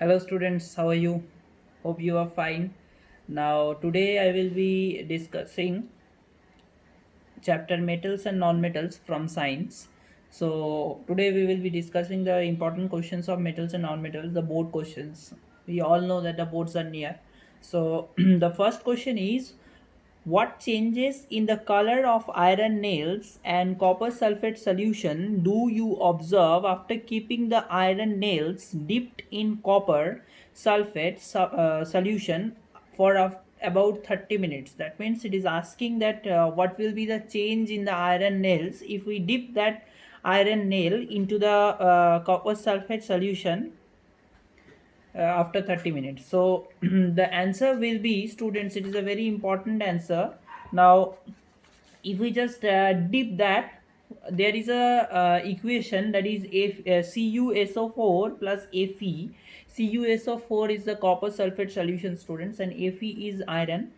Hello students, how are you? Hope you are fine. Now today I will be discussing chapter metals and non-metals from science. So today we will be discussing the important questions of metals and non-metals, the board questions. We all know that the boards are near. So the first question is, what changes in the color of iron nails and copper sulfate solution do you observe after keeping the iron nails dipped in copper sulfate solution for about 30 minutes? That means it is asking that what will be the change in the iron nails if we dip that iron nail into the copper sulfate solution after 30 minutes. So the answer will be, students, it is a very important answer. Now if we just dip that, there is a equation, that is CuSO4 plus Fe. CuSO4 is the copper sulfate solution, students, and Fe is iron.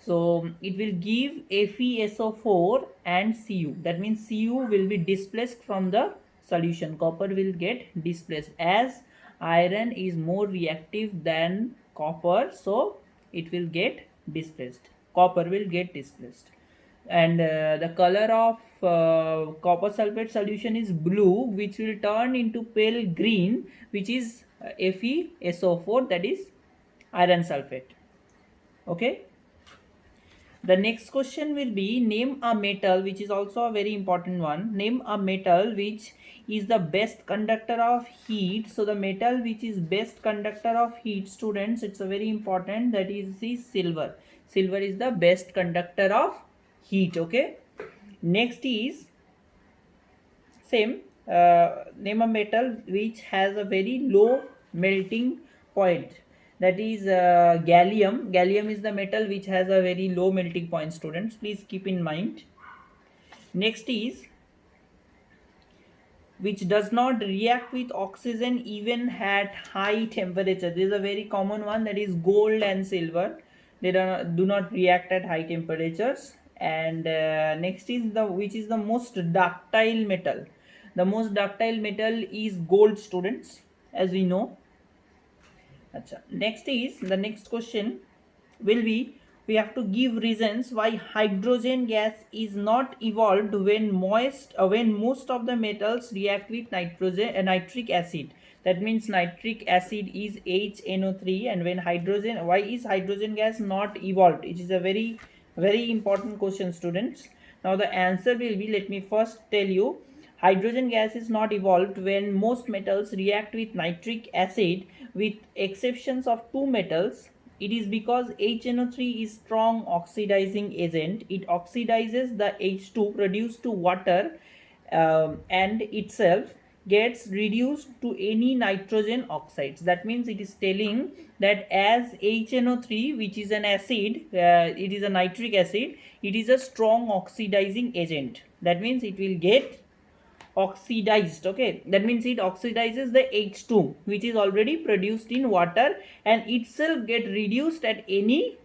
So it will give FeSO4 and Cu. That means Cu will be displaced from the solution. Copper will get displaced as iron is more reactive than copper, so it will get displaced. Copper will get displaced. And the color of copper sulfate solution is blue, which will turn into pale green, which is FeSO4, that is iron sulfate. Okay. The next question will be, name a metal, which is also a very important one. Name a metal which is the best conductor of heat. So the metal which is best conductor of heat, students, it's a very important, that is the silver. Silver is the best conductor of heat. Okay. Next is same, name a metal which has a very low melting point, that is gallium. Gallium is the metal which has a very low melting point, students, please keep in mind. Next is, which does not react with oxygen even at high temperature. This is a very common one, that is gold and silver. They do not react at high temperatures. And next is the, which is the most ductile metal. The most ductile metal is gold, students, as we know. Achha. Next is, the next question will be, we have to give reasons why hydrogen gas is not evolved when when most of the metals react with nitric acid. That means nitric acid is HNO3, and when hydrogen, why is hydrogen gas not evolved? It is a very important question, students. Now the answer will be, let me first tell you, hydrogen gas is not evolved when most metals react with nitric acid, with exceptions of two metals. It is because HNO3 is strong oxidizing agent. It oxidizes the H2 produced to water, and itself gets reduced to any nitrogen oxides. That means it is telling that as HNO3, which is an acid, it is a nitric acid, it is a strong oxidizing agent. That means it will get oxidized. Okay, that means it oxidizes the H2 which is already produced in water, and itself get reduced at any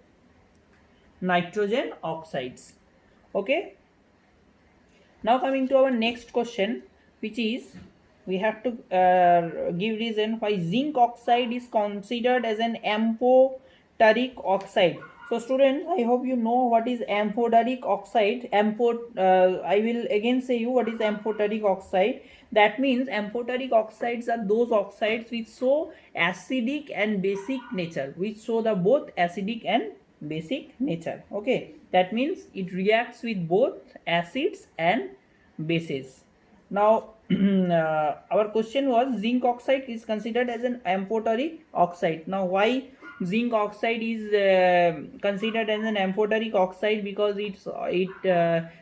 nitrogen oxides. Okay, now coming to our next question, which is, we have to give reason why zinc oxide is considered as an amphoteric oxide. So students, I hope you know what is amphoteric oxide. I will again say you what is amphoteric oxide. That means amphoteric oxides are those oxides which show acidic and basic nature, which show the both acidic and basic nature. Okay, that means it reacts with both acids and bases. Now our question was, zinc oxide is considered as an amphoteric oxide. Now why zinc oxide is considered as an amphoteric oxide? Because it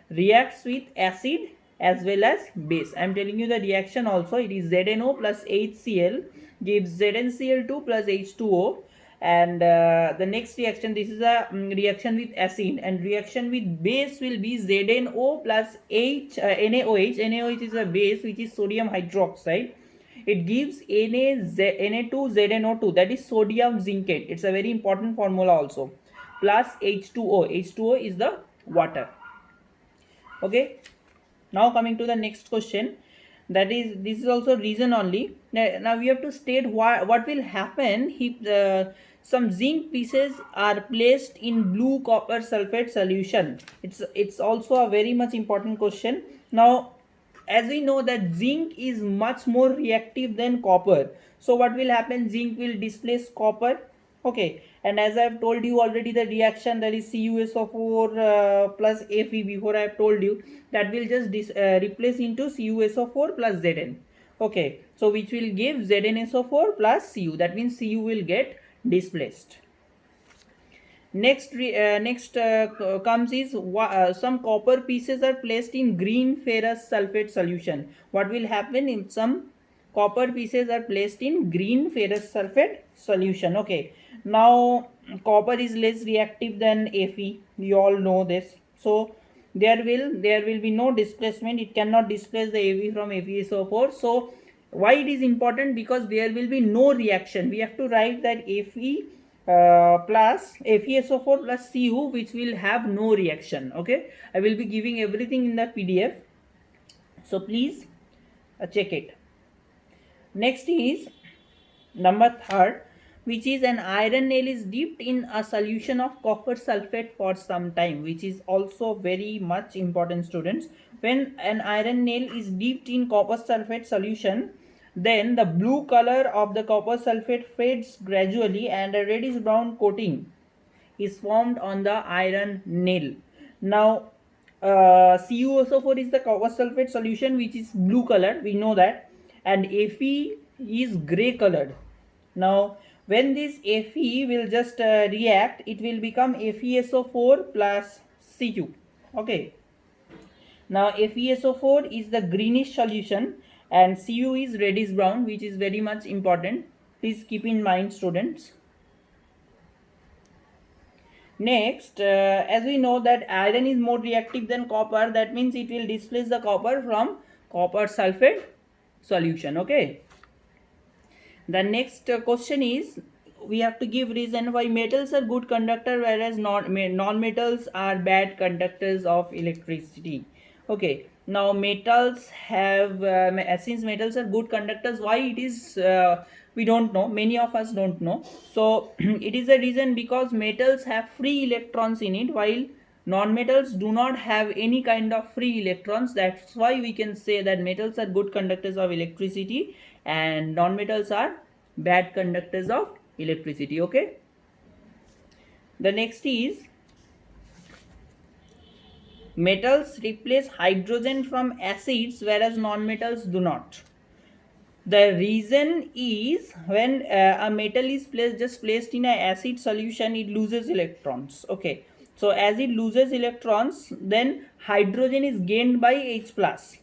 reacts with acid as well as base. I am telling you the reaction also. It is ZNO plus HCl gives ZnCl2 plus H2O. And the next reaction, this is a reaction with acid, and reaction with base will be ZNO plus NaOH. NaOH is a base which is sodium hydroxide. It gives Na2ZNO2, that is sodium zincate. It's a very important formula also, plus H2O. H2O is the water. Okay, now coming to the next question. This is also reason only. Now we have to state what will happen if some zinc pieces are placed in blue copper sulfate solution. It's also a very much important question. Now, as we know that zinc is much more reactive than copper, so what will happen? Zinc will displace copper. Okay, and as I have told you already, the reaction, that is CuSO4 plus Fe, before I have told you, that will just replace into CuSO4 plus Zn. Okay, so which will give ZnSO4 plus Cu, that means Cu will get displaced. Next comes is some copper pieces are placed in green ferrous sulfate solution. What will happen if some copper pieces are placed in green ferrous sulfate solution? Okay, now copper is less reactive than Fe. We all know this. So there will be no displacement. It cannot displace the Fe from FeSO4. So why it is important? Because there will be no reaction. We have to write that Fe plus FeSO4 plus Cu, which will have no reaction. Okay, I will be giving everything in the PDF, so please check it. Next is number third, which is an iron nail is dipped in a solution of copper sulfate for some time, which is also very much important, students. When an iron nail is dipped in copper sulfate solution, then the blue color of the copper sulfate fades gradually and a reddish brown coating is formed on the iron nail. Now CuSO4 is the copper sulfate solution, which is blue color, we know that, and Fe is gray colored. Now when this Fe will just react, it will become FeSO4 plus Cu. Okay, now FeSO4 is the greenish solution and Cu is reddish brown, which is very much important. Please keep in mind, students. Next, as we know that iron is more reactive than copper, that means it will displace the copper from copper sulfate solution. Okay. The next question is, we have to give reason why metals are good conductor whereas non-metals are bad conductors of electricity. Okay, now metals have since metals are good conductors, why it is we don't know, many of us don't know. So it is a reason because metals have free electrons in it, while non-metals do not have any kind of free electrons. That's why we can say that metals are good conductors of electricity and non-metals are bad conductors of electricity. Okay, the next is, metals replace hydrogen from acids whereas non-metals do not. The reason is, when a metal is placed in an acid solution, it loses electrons. Okay, so as it loses electrons, then hydrogen is gained by H plus,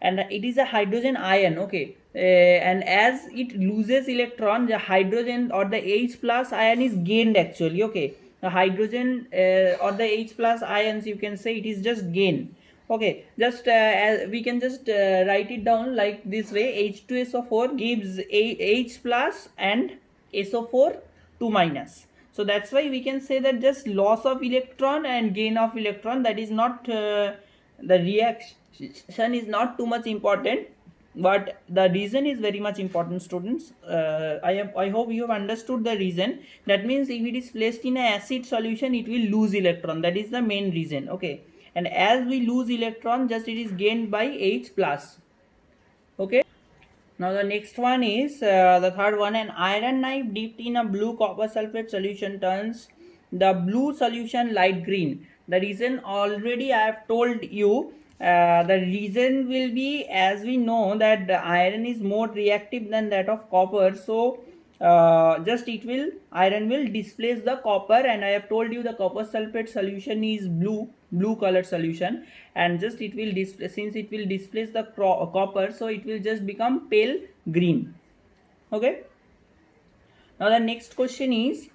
and it is a hydrogen ion. Okay, and as it loses electron, the hydrogen or the H plus ion is gained actually. Okay, the hydrogen or the H plus ions, you can say it is just gained. Okay, just as we can just write it down like this way: H2SO4 gives H plus and SO4 2 minus. So that's why we can say that just loss of electron and gain of electron, that is not the reaction is not too much important, but the reason is very much important, students. I hope you have understood the reason. That means if it is placed in an acid solution, it will lose electron. That is the main reason. Okay, and as we lose electron, just it is gained by H plus. Okay, now the next one is the third one: an iron knife dipped in a blue copper sulfate solution turns the blue solution light green. The reason already I have told you. The reason will be, as we know that the iron is more reactive than that of copper, so just iron will displace the copper, and I have told you the copper sulfate solution is blue colored solution, and just it will displace, since it will displace the copper, so it will just become pale green. Okay, now the next question is,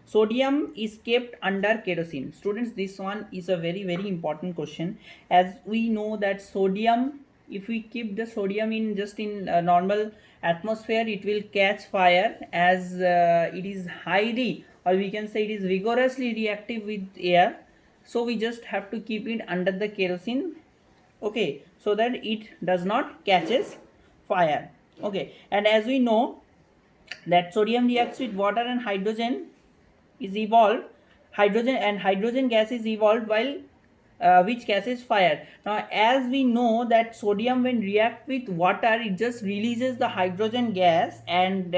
sodium is kept under kerosene. Students, this one is a very important question. As we know that sodium, if we keep the sodium in just in normal atmosphere, it will catch fire, as it is highly, or we can say it is vigorously reactive with air. So we just have to keep it under the kerosene okay, so that it does not catches fire. Okay, and as we know that sodium reacts with water and hydrogen is evolved, hydrogen gas is evolved while which catches fire. Now as we know that sodium when react with water it just releases the hydrogen gas, and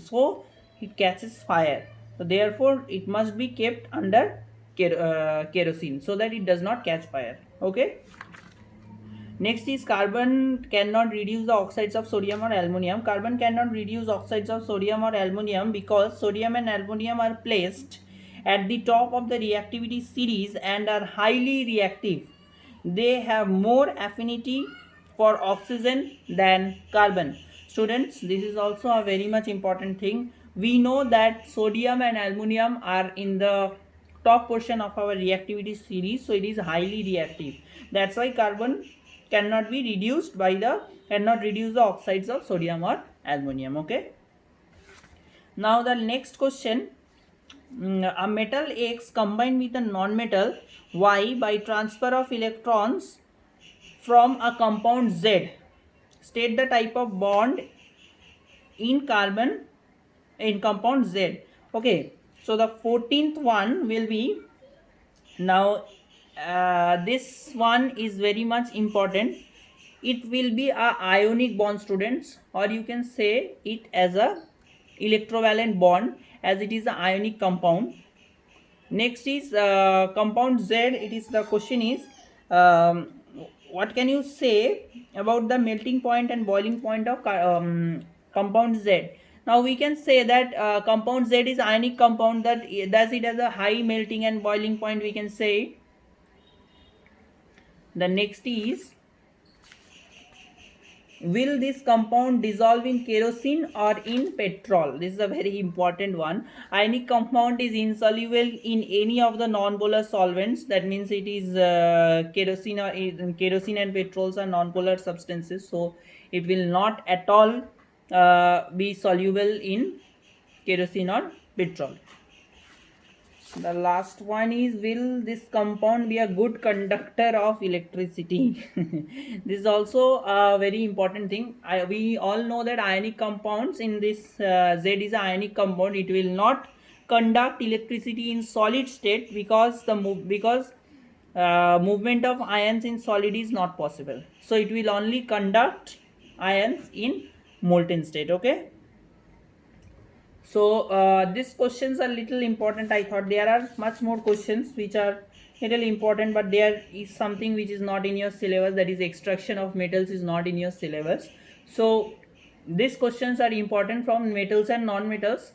so it catches fire. So therefore it must be kept under kerosene so that it does not catch fire. Okay. Next is carbon cannot reduce the oxides of sodium or aluminum. Carbon cannot reduce oxides of sodium or aluminum because sodium and aluminum are placed at the top of the reactivity series and are highly reactive. They have more affinity for oxygen than carbon. Students, this is also a very much important thing. We know that sodium and aluminum are in the top portion of our reactivity series, so it is highly reactive. That's why carbon cannot reduce the oxides of sodium or aluminum. Okay. Now the next question, a metal X combined with a non-metal Y by transfer of electrons from a compound Z. State the type of bond in compound Z. Okay, so the 14th one will be, now this one is very much important. It will be a ionic bond, students, or you can say it as a electrovalent bond, as it is an ionic compound. Next is compound Z. It is, the question is, what can you say about the melting point and boiling point of compound Z? Now we can say that compound Z is ionic compound, that thus it has a high melting and boiling point, we can say. The next is, will this compound dissolve in kerosene or in petrol? This is a very important one. Ionic compound is insoluble in any of the non-polar solvents. That means it is kerosene and petrols are non-polar substances, so it will not at all be soluble in kerosene or petrol. The last one is, will this compound be a good conductor of electricity? This is also a very important thing. We all know that ionic compounds, in this Z is an ionic compound, it will not conduct electricity in solid state because movement of ions in solid is not possible. So it will only conduct ions in molten state. Okay. So these questions are little important. I thought there are much more questions which are little important, but there is something which is not in your syllabus, that is extraction of metals is not in your syllabus. So these questions are important from metals and non-metals.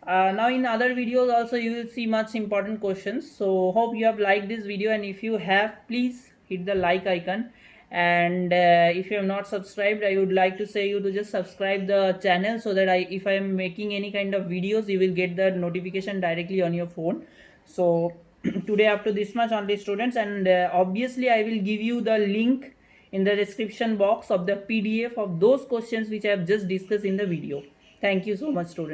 Now in other videos also you will see much important questions. So hope you have liked this video, and if you have, please hit the like icon, and if you have not subscribed, I would like to say you to just subscribe the channel, so that if I am making any kind of videos, you will get the notification directly on your phone. So today up to this much only, students, and obviously I will give you the link in the description box of the PDF of those questions which I have just discussed in the video. Thank you so much, students.